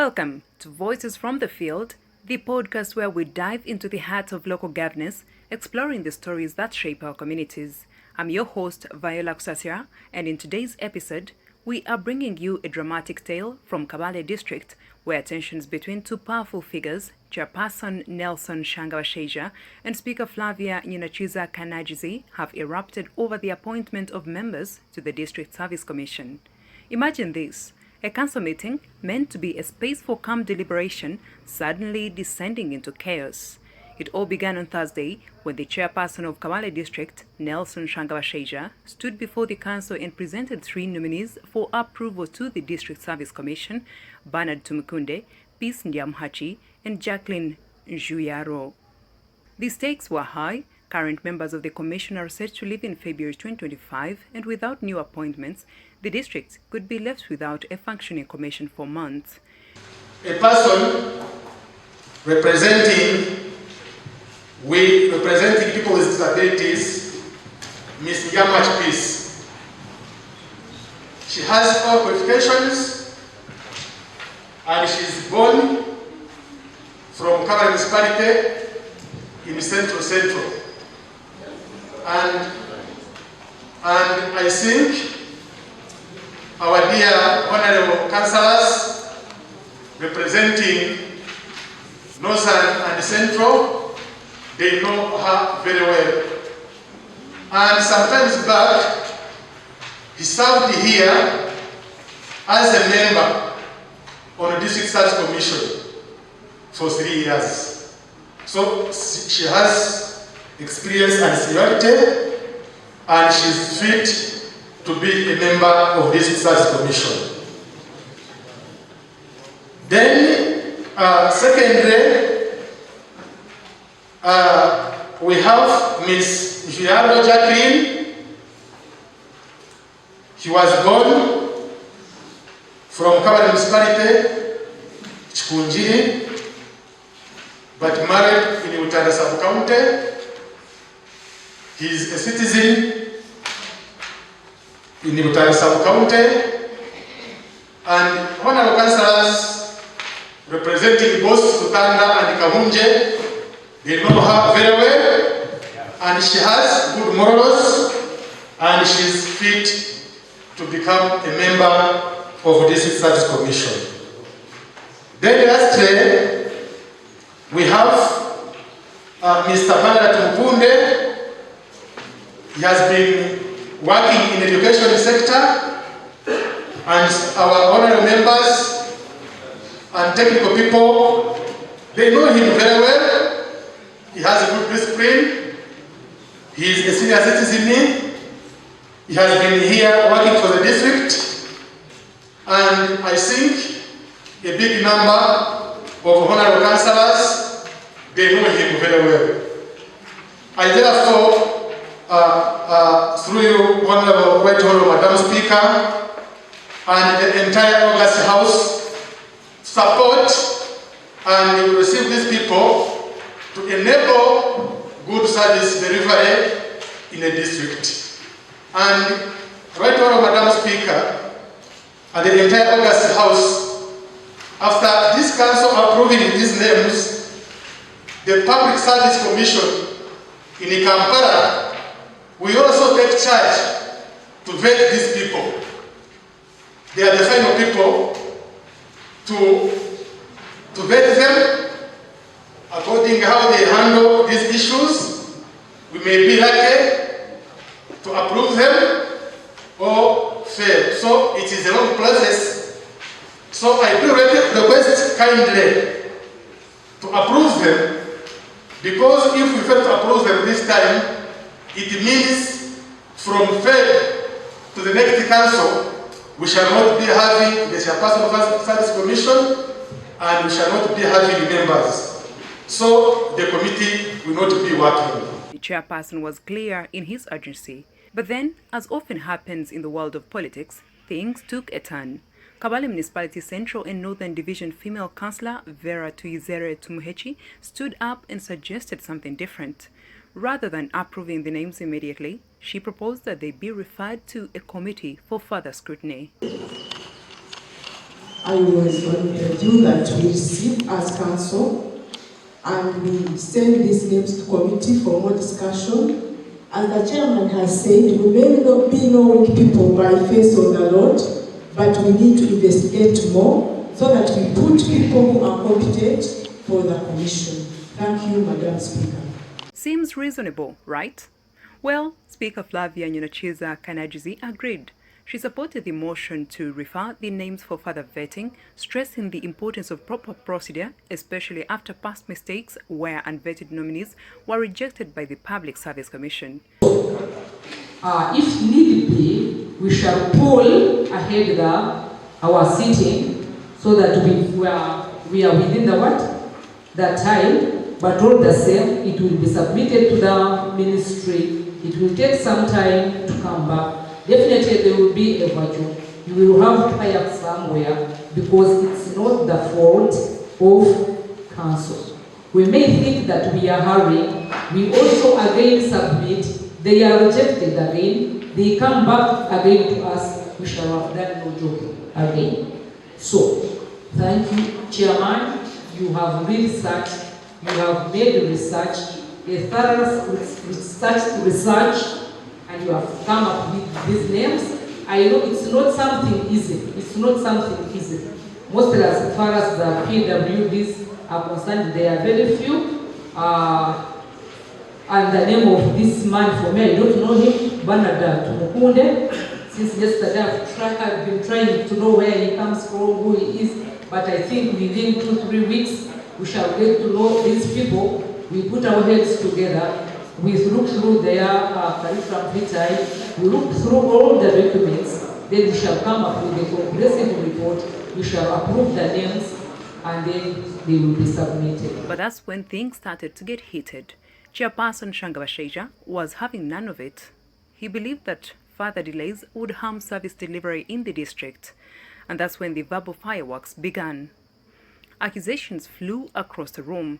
Welcome to Voices from the Field, the podcast where we dive into the heart of local governance, exploring the stories that shape our communities. I'm your host, Viola Kusasira, and in today's episode, we are bringing you a dramatic tale from Kabale district, where tensions between two powerful figures, Chairperson Nelson Nshanagabasheija and Speaker Flavia Nyinakiiza Kanagizi, have erupted over the appointment of members to the District Service Commission. Imagine this. A council meeting, meant to be a space for calm deliberation, suddenly descending into chaos. It all began on Thursday when the chairperson of Kabale district, Nelson Nshanagabasheija, stood before the council and presented three nominees for approval to the District Service Commission: Bernard Tumukunde, Peace Ndiamhachi, and Jacqueline Njuyaro. The stakes were high. Current members of the commission are set to leave in February 2025, and without new appointments, the district could be left without a functioning commission for months. A person representing people with disabilities, Ms. Ndiamhachi Peace. She has all qualifications and she is born from Kabale municipality in Central. And I think our dear honorable councillors representing Northern and Central, they know her very well. And sometimes back, he served here as a member on the District Service Commission for 3 years. So she has experience and seniority, and she's fit to be a member of this District Service Commission. Then, secondly, we have Ms. Njuyaro Jacqueline. She was born from Kabale municipality, Chikunjiri, but married in Utanda sub-county. He is a citizen in the Utanda sub-county, and honorable councillors representing both Utanda and Kahunje, they know her very well, and she has good morals, and she is fit to become a member of the District Service Commission. Then lastly, we have Mr. Bernard Tumukunde. He has been working in the education sector, and our honorable members and technical people, they know him very well. He has a good discipline. He is a senior citizen. He has been here working for the district, and I think a big number of honorable councillors, they know him very well. I therefore, through you, Honorable Madam Speaker, and the entire August House, support and receive these people to enable good service delivery in the district. And Right Honorable Madam Speaker, and the entire August House, after this council approving these names, the Public Service Commission in Kampala we also take charge to vet these people. They are the final people to vet them according to how they handle these issues. We may be lucky to approve them or fail. So it is a long process. So I do request kindly to approve them, because if we fail to approve them this time, it means from Fed to the next council, we shall not be having the Chairperson of the Service Commission, and we shall not be having members. So the committee will not be working. The chairperson was clear in his urgency. But then, as often happens in the world of politics, things took a turn. Kabale Municipality Central and Northern Division female councillor Vera Tuizere Tumuhechi stood up and suggested something different. Rather than approving the names immediately, she proposed that they be referred to a committee for further scrutiny. I was on the view that we receive as council and we send these names to committee for more discussion. As the chairman has said, we may not be knowing people by face on the road, but we need to investigate more so that we put people who are competent for the commission. Thank you, Madam Speaker. Seems reasonable, right? Well, Speaker Flavia Nyinakiiza Kanagizi agreed. She supported the motion to refer the names for further vetting, stressing the importance of proper procedure, especially after past mistakes where unvetted nominees were rejected by the Public Service Commission. If need be, we shall pull ahead our sitting so that we are within the time, but all the same, it will be submitted to the ministry. It will take some time to come back. Definitely there will be a virtue. You will have fire somewhere because it's not the fault of council. We may think that we are hurrying. We also again submit. They are rejected again. They come back again to us. We shall have done no job again. So, thank you, Chairman. You have researched. You have made research, a thorough research, and you have come up with these names. I know it's not something easy. It's not something easy. Mostly as far as the PWDs are concerned, they are very few. And the name of this man, for me, I don't know him, Bernard Tumukunde. Since yesterday I've been trying to know where he comes from, who he is. But I think within 2-3 weeks, we shall get to know these people. We put our heads together. We look through their curriculum vitae. We look through all the documents. Then we shall come up with a comprehensive report. We shall approve the names, and then they will be submitted. But that's when things started to get heated. Chairperson Nshanagabasheija was having none of it. He believed that further delays would harm service delivery in the district. And that's when the verbal fireworks began. Accusations flew across the room.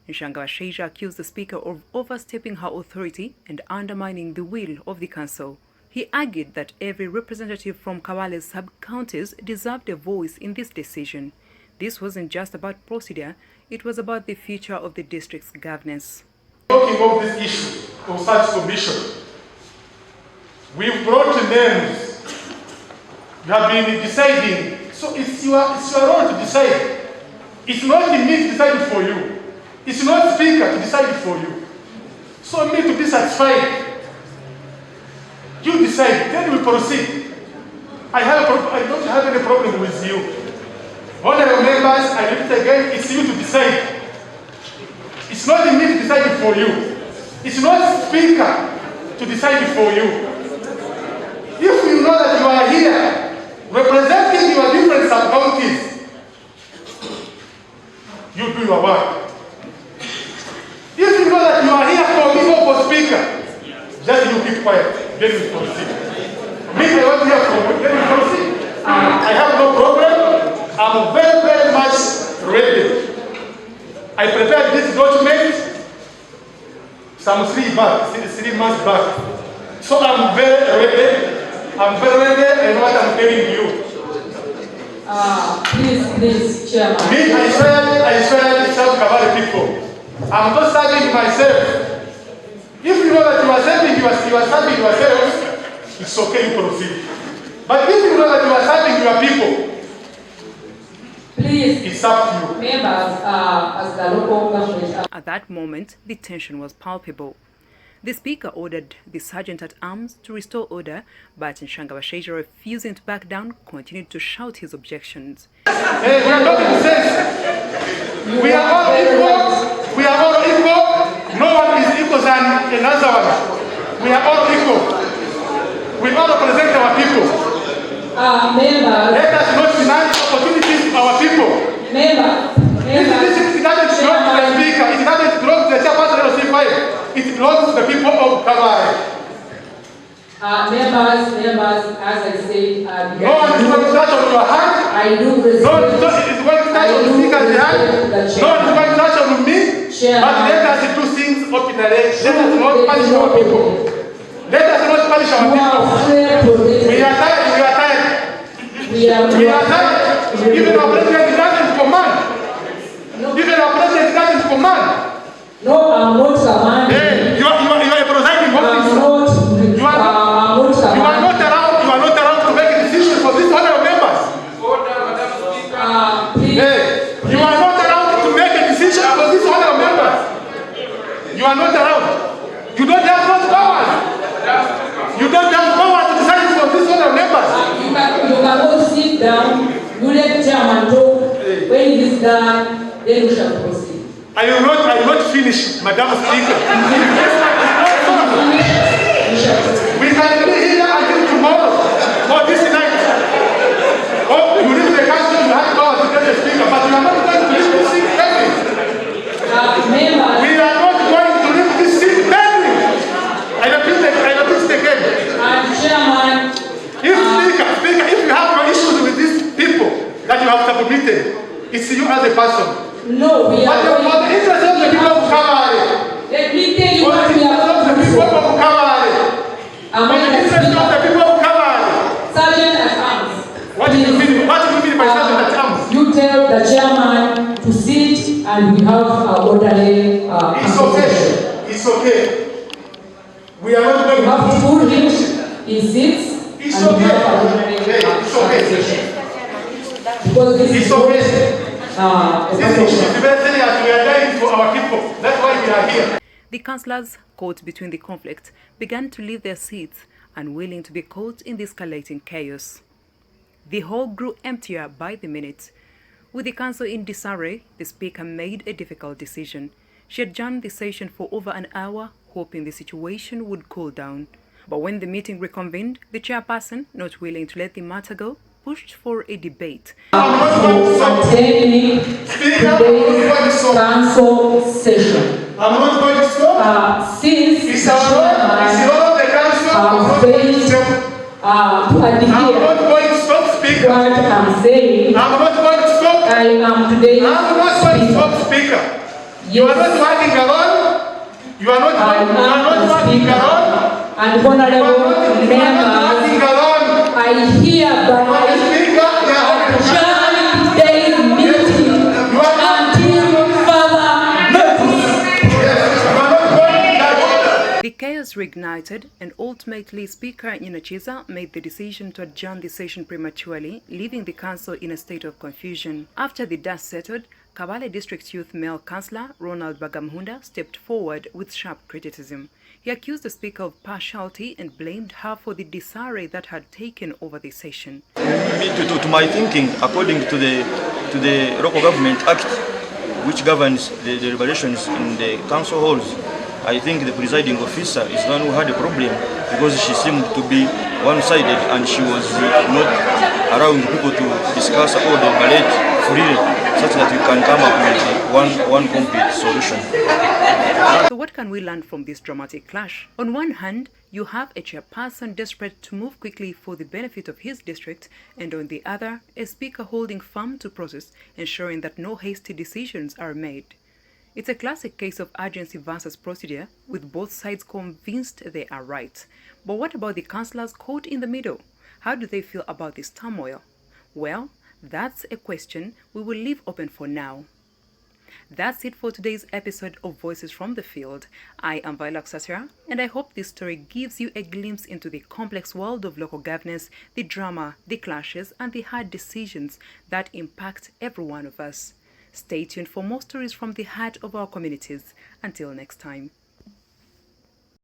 Nshanagabasheija accused the Speaker of overstepping her authority and undermining the will of the Council. He argued that every representative from Kabale's sub-counties deserved a voice in this decision. This wasn't just about procedure, it was about the future of the district's governance. Talking of this issue of such commission, we've brought names. You have been deciding, so it's your role to decide. It's not me to decide for you. It's not Speaker to decide for you. So me to be satisfied. You decide, then we proceed. I don't have any problem with you. Honorable members, I repeat again, it's you to decide. It's not me to decide for you. It's not Speaker to decide for you. If you know that you are here representing your different sub-counties, you do your work. If you know that you are here for me or for Speaker, just you keep quiet, then we proceed. Me, I want to hear from you, then we proceed. I have no problem. I'm very, very much ready. I prepared this document some 3 months back. So I'm very ready. I'm very ready. I know what I'm telling you. Please, Chairman. Me, I swear to serve Kabale people. I'm not serving myself. If you know that you are serving yourself, it's okay to proceed. But if you know that you are serving your people, please, it's up to you. Members, as the local government. At that moment, the tension was palpable. The Speaker ordered the Sergeant-at-Arms to restore order, but Nshanagabasheija, refusing to back down, continued to shout his objections. Hey, we are talking sense. We are all equal. We are all equal. No one is equal than another one. We are all equal. We all represent our people. Members. Let us not deny opportunities to our people. Members. It doesn't belong to the Speaker. It doesn't belong to the Chairperson of LCV. It belongs to the people of Kabale. Members, as I said, no one is going to touch on your hand. I do respect. No one is going to touch on the Speaker's hand. No one is going to touch on me. But let us do things openly. Let us not punish our people. Let us not punish our people. We are tired. We are tired. We are tired. Even our president doesn't command. Even our president doesn't command. No, I'm not commanding. Hey, you are a presiding officer. You are not allowed to make a decision for these honorable members. Please. Hey, you are not allowed to make a decision for these honorable members. You are not allowed. You don't have those powers. You don't have power to decide for these honorable members. You cannot sit down. You let chairman talk. When it is done, then we shall proceed. I will not finish, Madam Speaker. We can be here until tomorrow or this night. Oh, you leave the council, you have power to tell the Speaker, but you are not going to leave this seat pending. We are not going to leave this seat pending. I repeat again. Chairman. Speaker, if you have no issues with these people that you have submitted, it's you as a person. No, we are going for the interest of the people of Kabale. Let me tell you what we are going to do. For the interest of the people of Kabale. Sergeant at arms. What do you mean by sergeant at arms? You tell the chairman to sit and we have orderly It's okay. We are not going to have to put him in seats. It's okay. It's okay. Because this is okay. We are dying for our people. That's why we are here. The councillors caught between the conflict began to leave their seats, unwilling to be caught in the escalating chaos. The hall grew emptier by the minute. With the council in disarray, the speaker made a difficult decision. She adjourned the session for over an hour, hoping the situation would cool down. But when the meeting reconvened, the chairperson, not willing to let the matter go, pushed for a debate. Attending today's council session. I'm not going to stop. Since it's all the council failed to adhere I'm not going to stop, Speaker. what I'm saying, I'm not going to stop. I am today's I'm not going to stop, Speaker. You are not working alone. You are not working alone. And honorable members, I hereby adjourn today's meeting until further notice. The chaos reignited, and ultimately Speaker Nyinakiiza made the decision to adjourn the session prematurely, leaving the council in a state of confusion. After the dust settled, Kabale District Youth Male Councillor Ronald Bagamhunda stepped forward with sharp criticism. He accused the Speaker of partiality and blamed her for the disarray that had taken over the session. To my thinking, according to the Local Government Act, which governs the deliberations in the council halls, I think the presiding officer is the one who had a problem because she seemed to be one-sided and she was not allowing people to discuss or deliberate freely, such that we can come up with one complete solution. So what can we learn from this dramatic clash? On one hand, you have a chairperson desperate to move quickly for the benefit of his district, and on the other, a speaker holding firm to process, ensuring that no hasty decisions are made. It's a classic case of urgency versus procedure, with both sides convinced they are right. But what about the councillors caught in the middle? How do they feel about this turmoil? Well, that's a question we will leave open for now. That's it for today's episode of Voices from the Field. I am Viola Ksasira, and I hope this story gives you a glimpse into the complex world of local governance, the drama, the clashes, and the hard decisions that impact every one of us. Stay tuned for more stories from the heart of our communities. Until next time.